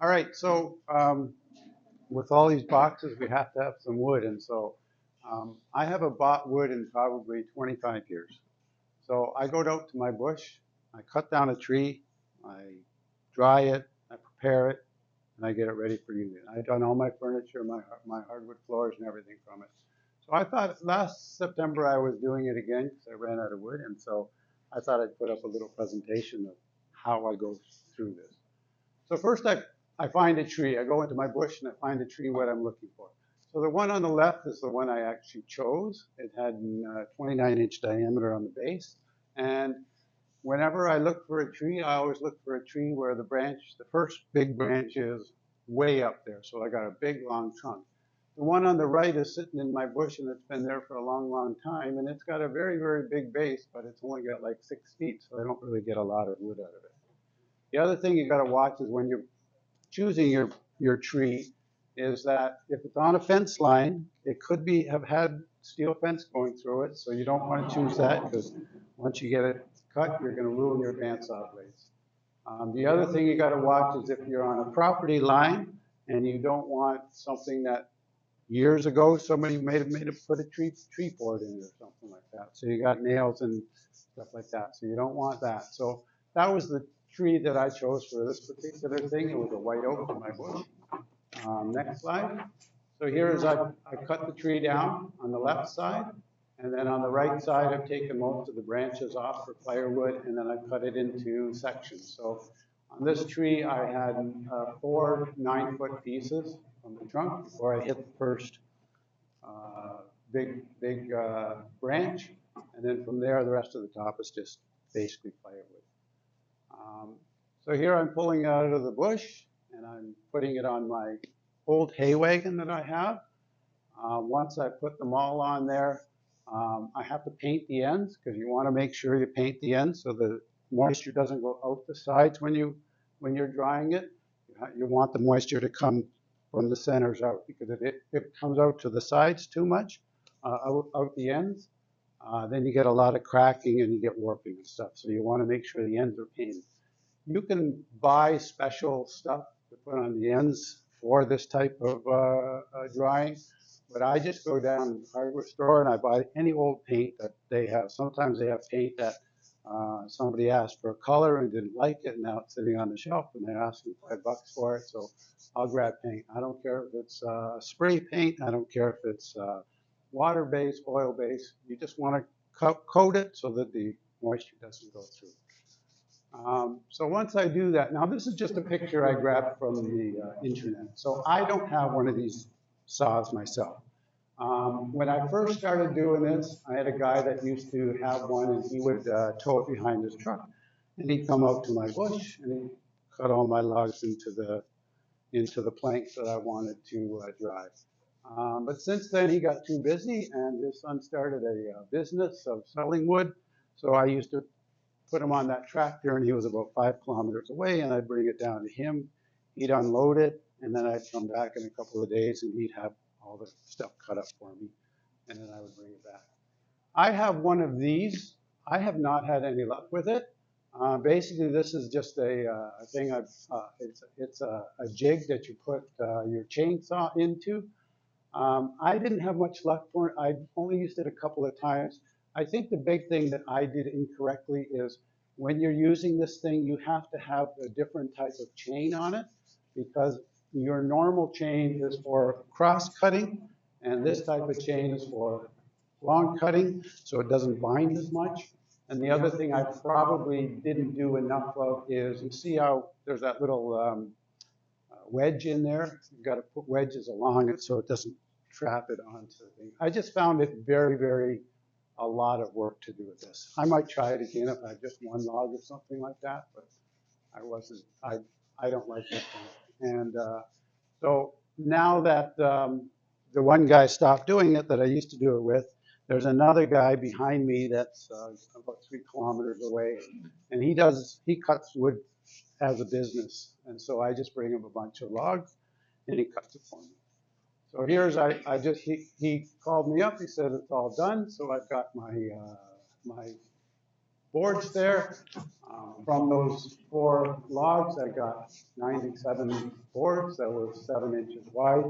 All right, so with all these boxes, we have to have some wood, and so I haven't bought wood in probably 25 years. So I go out to my bush, I cut down a tree, I dry it, I prepare it, and I get it ready for use. I've done all my furniture, my hardwood floors, and everything from it. So I thought last September I was doing it again because I ran out of wood, and so I thought I'd put up a little presentation of how I go through this. So first I find a tree. I go into my bush and I find a tree what I'm looking for. So the one on the left is the one I actually chose. It had a 29-inch diameter on the base. And whenever I look for a tree, I always look for a tree where the first big branch is way up there. So I got a big long trunk. The one on the right is sitting in my bush and it's been there for a long, long time. And it's got a very, very big base, but it's only got like 6 feet. So I don't really get a lot of wood out of it. The other thing you got to watch is when you're choosing your tree is that if it's on a fence line, it could have had steel fence going through it, so you don't want to choose that because once you get it cut, you're going to ruin your bandsaw blades. The other thing you got to watch is if you're on a property line and you don't want something that years ago somebody made a put a tree board in it or something like that. So you got nails and stuff like that. So you don't want that. So that was the tree that I chose for this particular thing. It was a white oak in my bush. Next slide. So here is I've cut the tree down on the left side, and then on the right side I've taken most of the branches off for firewood, and then I've cut it into sections. So on this tree I had 4 9-foot pieces from the trunk before I hit the first big branch, and then from there the rest of the top is just basically firewood. Um, so here I'm pulling it out of the bush and I'm putting it on my old hay wagon that I have. Once I put them all on there, I have to paint the ends because you want to make sure you paint the ends so the moisture doesn't go out the sides when you're drying it. You want the moisture to come from the centers out because if it comes out to the sides too much, out the ends, then you get a lot of cracking and you get warping and stuff. So you want to make sure the ends are painted. You can buy special stuff to put on the ends for this type of drying, but I just go down to the hardware store and I buy any old paint that they have. Sometimes they have paint that somebody asked for a color and didn't like it, and now it's sitting on the shelf and they're asking $5 for it, so I'll grab paint. I don't care if it's spray paint, I don't care if it's water-based, oil-based. You just want to coat it so that the moisture doesn't go through. So once I do that, now this is just a picture I grabbed from the internet. So I don't have one of these saws myself. When I first started doing this, I had a guy that used to have one and he would tow it behind his truck. And he'd come out to my bush and he'd cut all my logs into the planks that I wanted to drive. But since then he got too busy and his son started a business of selling wood. So I used to put him on that tractor and he was about 5 kilometers away and I'd bring it down to him. He'd unload it and then I'd come back in a couple of days and he'd have all the stuff cut up for me and then I would bring it back. I have one of these. I have not had any luck with it. Basically, this is just a thing. It's a jig that you put your chainsaw into. I didn't have much luck for it. I only used it a couple of times. I think the big thing that I did incorrectly is when you're using this thing, you have to have a different type of chain on it because your normal chain is for cross cutting and this type of chain is for long cutting, so it doesn't bind as much. And the other thing I probably didn't do enough of is, you see how there's that little wedge in there? You've got to put wedges along it so it doesn't trap it onto the thing. I just found it a lot of work to do with this. I might try it again if I have just one log or something like that, but I don't like it. And so now that the one guy stopped doing it that I used to do it with, there's another guy behind me that's about 3 kilometers away, and he cuts wood as a business, and so I just bring him a bunch of logs, and he cuts it for me. So he called me up. He said it's all done. So I've got my boards there. From those 4 logs, I got 97 boards that were 7 inches wide.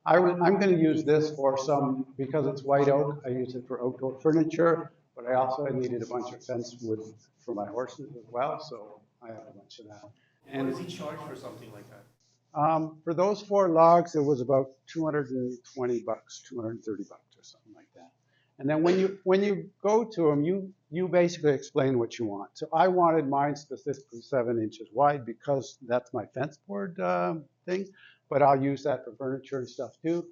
I'm going to use this for some, because it's white oak, I use it for outdoor furniture, but I also needed a bunch of fence wood for my horses as well, so I have a bunch of that. And what does he charge for something like that? For those 4 logs, it was about 220 bucks, 230 bucks or something like that. And then when you go to them, you basically explain what you want. So I wanted mine specifically 7 inches wide because that's my fence board thing, but I'll use that for furniture and stuff too.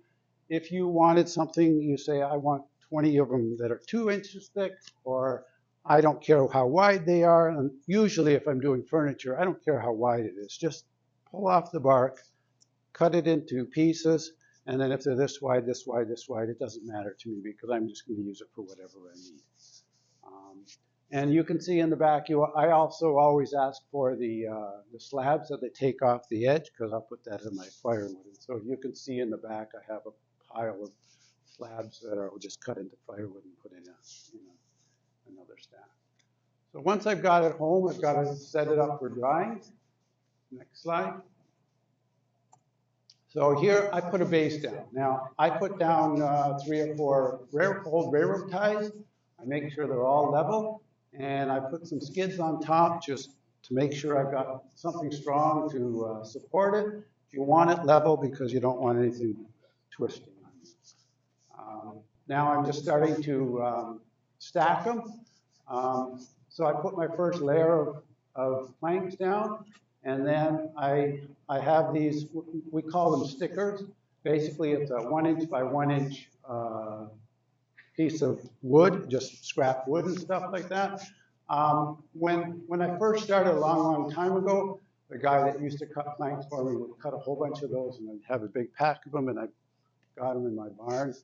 If you wanted something, you say, I want 20 of them that are 2 inches thick, or I don't care how wide they are. And usually if I'm doing furniture, I don't care how wide it is. Just pull off the bark, cut it into pieces, and then if they're this wide, this wide, this wide, it doesn't matter to me because I'm just going to use it for whatever I need. And you can see in the back, I also always ask for the slabs that they take off the edge because I'll put that in my firewood. And so you can see in the back, I have a pile of slabs that I'll just cut into firewood and put in another stack. So once I've got it home, I've got to set it up for drying. Next slide. So here I put a base down. Now I put down 3 or 4 old railroad ties. I make sure they're all level, and I put some skids on top just to make sure I've got something strong to support it. You want it level because you don't want anything twisting on you. Now I'm just starting to stack them. So I put my first layer of planks down, and then I have these, we call them stickers. Basically, it's a 1 inch by 1 inch piece of wood, just scrap wood and stuff like that. When I first started a long time ago, the guy that used to cut planks for me would cut a whole bunch of those, and I'd have a big pack of them, and I got them in my barn.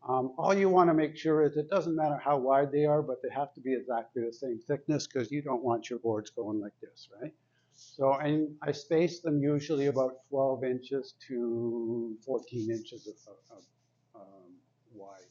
All you want to make sure is it doesn't matter how wide they are, but they have to be exactly the same thickness because you don't want your boards going like this, right? So, and I space them usually about 12 inches to 14 inches of wide.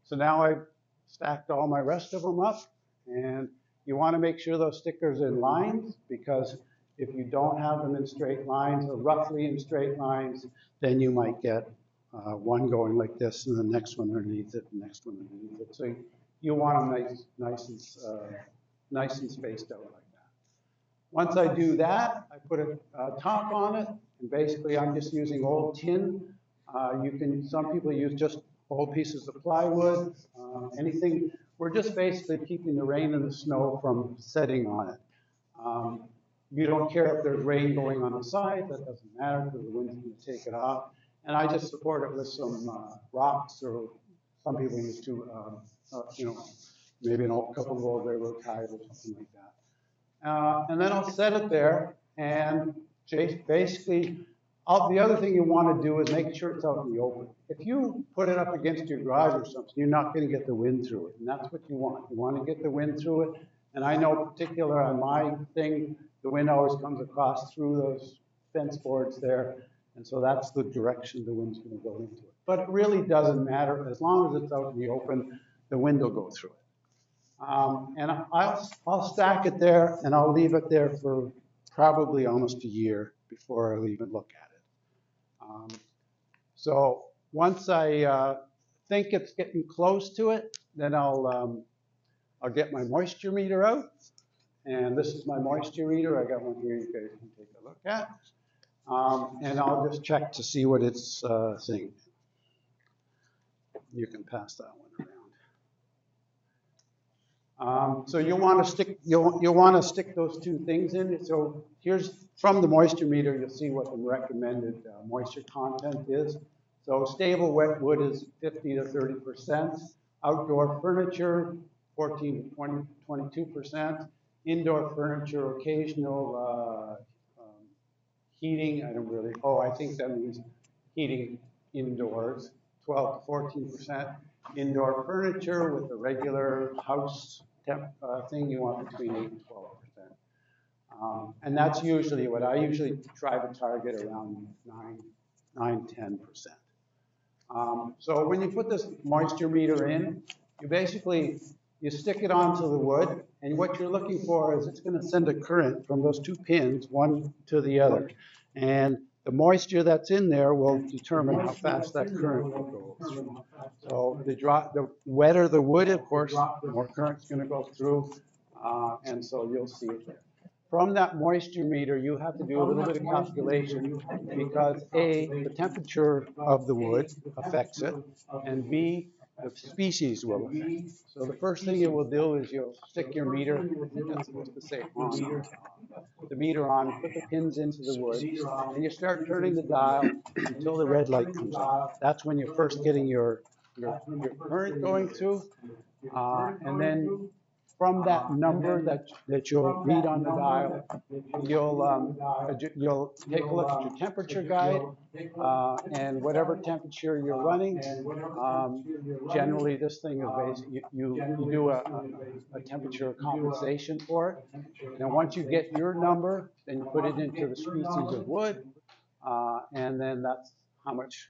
So now I've stacked all my rest of them up, and you want to make sure those stickers are in lines, because if you don't have them in straight lines or roughly in straight lines, then you might get one going like this and the next one underneath it, the next one underneath it. So you want them nice and spaced out like that. Once I do that, I put a top on it, and basically I'm just using old tin. Some people use just old pieces of plywood, anything. We're just basically keeping the rain and the snow from setting on it. You don't care if there's rain going on the side, that doesn't matter because the wind's going to take it off. And I just support it with some rocks, or some people use maybe a couple of old railroad ties or something like that. And then I'll set it there, and basically, the other thing you want to do is make sure it's out in the open. If you put it up against your garage or something, you're not going to get the wind through it, and that's what you want. You want to get the wind through it, and I know particular on my thing, the wind always comes across through those fence boards there, and so that's the direction the wind's going to go into it. But it really doesn't matter. As long as it's out in the open, the wind will go through it. And I'll stack it there, and I'll leave it there for probably almost a year before I'll even look at it. So once I think it's getting close to it, then I'll get my moisture meter out. And this is my moisture meter. I got one here you guys can take a look at. And I'll just check to see what it's saying. You can pass that one around. So you'll want to stick those 2 things in. So here's from the moisture meter. You'll see what the recommended moisture content is. So stable wet wood is 50 to 30%. Outdoor furniture, 14 to 22%. Indoor furniture, occasional heating. I think that means heating indoors. 12 to 14%. Indoor furniture with the regular house temp thing, you want between 8 and 12%. And that's usually what I usually try to target around 9–10%. So when you put this moisture meter in, you basically, you stick it onto the wood, and what you're looking for is it's going to send a current from those two pins, one to the other. And the moisture that's in there will determine how fast that current will go through. So the wetter the wood, of course, the more current's going to go through, and so you'll see it there. From that moisture meter, you have to do a little bit of calculation because A, the temperature of the wood affects it, and B, the species will affect it. So the first thing you will do is you'll stick your meter, I think that's supposed to say on, the meter on, put the pins into the wood, and you start turning the dial until the red light comes on. That's when you're first getting your current going through, and then from that number that you'll read on the dial, you'll take a look at your temperature guide, and whatever temperature you're running. Generally, this thing is basically you do a temperature compensation for it. And once you get your number, then you put it into the species of wood, and then that's how much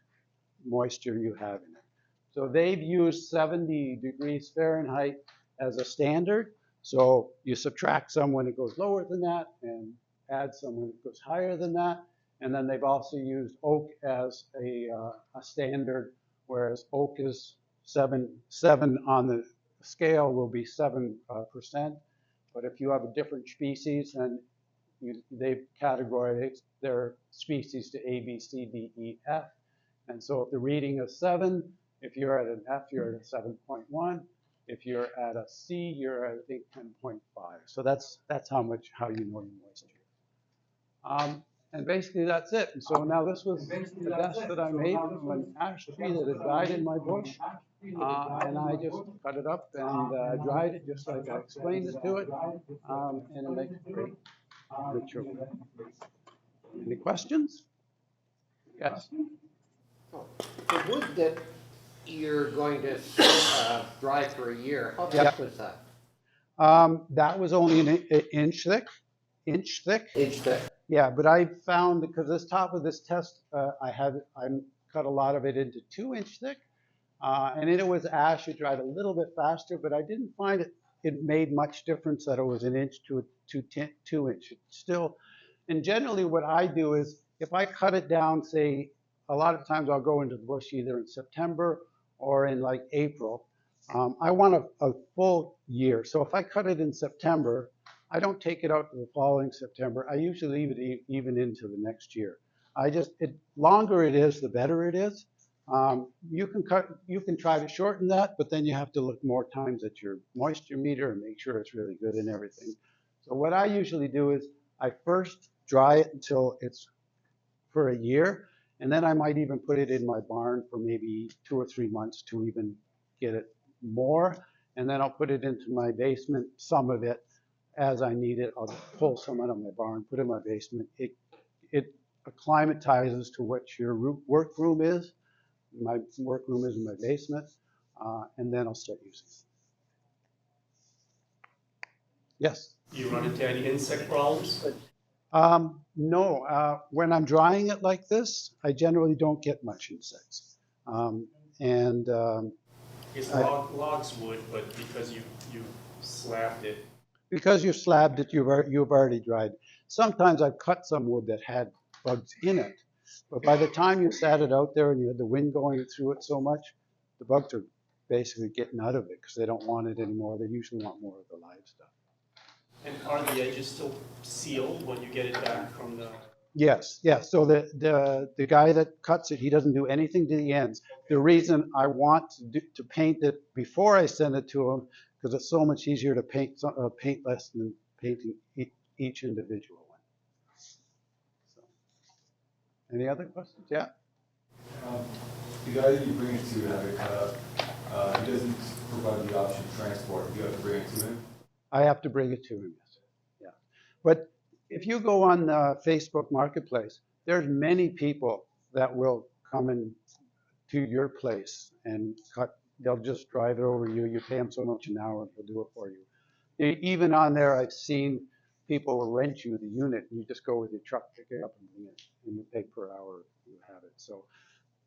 moisture you have in it. So they've used 70 degrees Fahrenheit as a standard. So you subtract some when it goes lower than that and add some when it goes higher than that. And then they've also used oak as a standard, whereas oak is 7 on the scale will be 7%. But if you have a different species, then they've categorized their species to A, B, C, D, E, F. And so if the reading is 7, if you're at an F, you're at a 7.1. If you're at a C, you're at, I think, 10.5. So that's how you know your moisture. And basically that's it. And so now this was the desk that I made from an ash tree that had died in my bush. And I just cut it up and dried it just like I explained it to it. And it makes great mature wood. Any questions? Yes. The wood that you're going to dry for a year, how thick Yep. was that? That was only an inch thick. Inch thick. Inch thick. Yeah, but I found, because this top of this test, I cut a lot of it into 2-inch thick, and it was ash. It dried a little bit faster, but I didn't find it made much difference that it was an inch to 2-inch. Still, and generally what I do is if I cut it down, say, a lot of times I'll go into the bush either in September or in like April. I want a full year. So if I cut it in September, I don't take it out to the following September. I usually leave it even into the next year. Longer it is, the better it is. You can try to shorten that, but then you have to look more times at your moisture meter and make sure it's really good and everything. So what I usually do is I first dry it until it's for a year, and then I might even put it in my barn for maybe 2 or 3 months to even get it more. And then I'll put it into my basement, some of it, as I need it. I'll pull some out of my barn, put it in my basement. It acclimatizes to what your workroom is. My workroom is in my basement, and then I'll start using it. Yes? Do you run into any insect problems? No, when I'm drying it like this, I generally don't get much insects. It's logs would, but because you slabbed it. Because you slabbed it, you've already dried. Sometimes I've cut some wood that had bugs in it, but by the time you sat it out there and you had the wind going through it so much, the bugs are basically getting out of it because they don't want it anymore. They usually want more of the live stuff. And are the edges still sealed when you get it back from the? Yes. So the guy that cuts it, he doesn't do anything to the ends. The reason I want to paint it before I send it to him, because it's so much easier to paint less than painting each individual one. So, any other questions? Yeah. The guy that you bring it to have it cut up, he doesn't provide the option of transport. You have to bring it to him. I have to bring it to him. Yes. Yeah. But if you go on Facebook Marketplace, there's many people that will come in to your place and cut. They'll just drive it over you. You pay them so much an hour, and they'll do it for you. Even on there, I've seen people will rent you the unit, and you just go with your truck, pick it up, and bring it, and you pay per hour you have it. So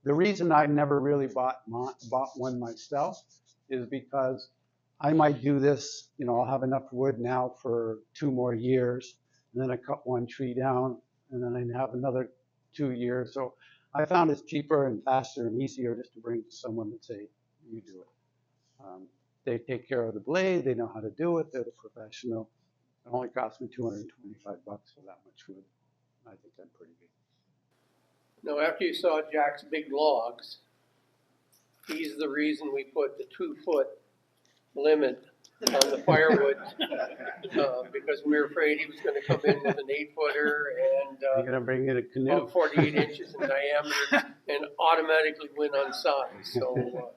the reason I never really bought one myself is because I might do this, I'll have enough wood now for 2 more years, and then I cut one tree down, and then I have another 2 years. So I found it's cheaper and faster and easier just to bring to someone and say, you do it. They take care of the blade, they know how to do it, they're the professional. It only cost me $225 for that much wood. I think I'm pretty good. Now, after you saw Jack's big logs, he's the reason we put the 2-foot limit on the firewood, because we were afraid he was gonna come in with an 8-footer You're and, gonna bring in a canoe? about 48 inches in diameter and automatically win on size, so,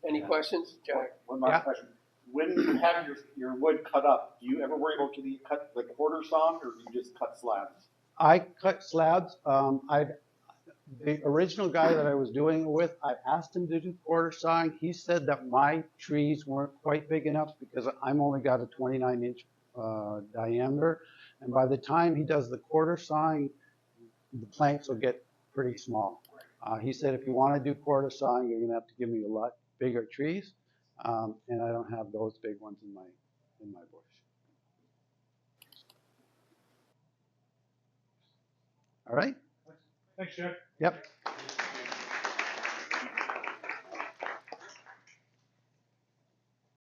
any questions, Jack? One Yeah. last question. When you have your wood cut up, do you ever worry about getting it cut like quarter sawn, or do you just cut slabs? I cut slabs. The original guy that I was doing it with, I asked him to do quarter sawing. He said that my trees weren't quite big enough because I'm only got a 29-inch diameter. And by the time he does the quarter sawing, the planks will get pretty small. He said, if you want to do quarter sawing, you're going to have to give me a lot bigger trees. And I don't have those big ones in my bush. All right? Thanks, Jack. Yep.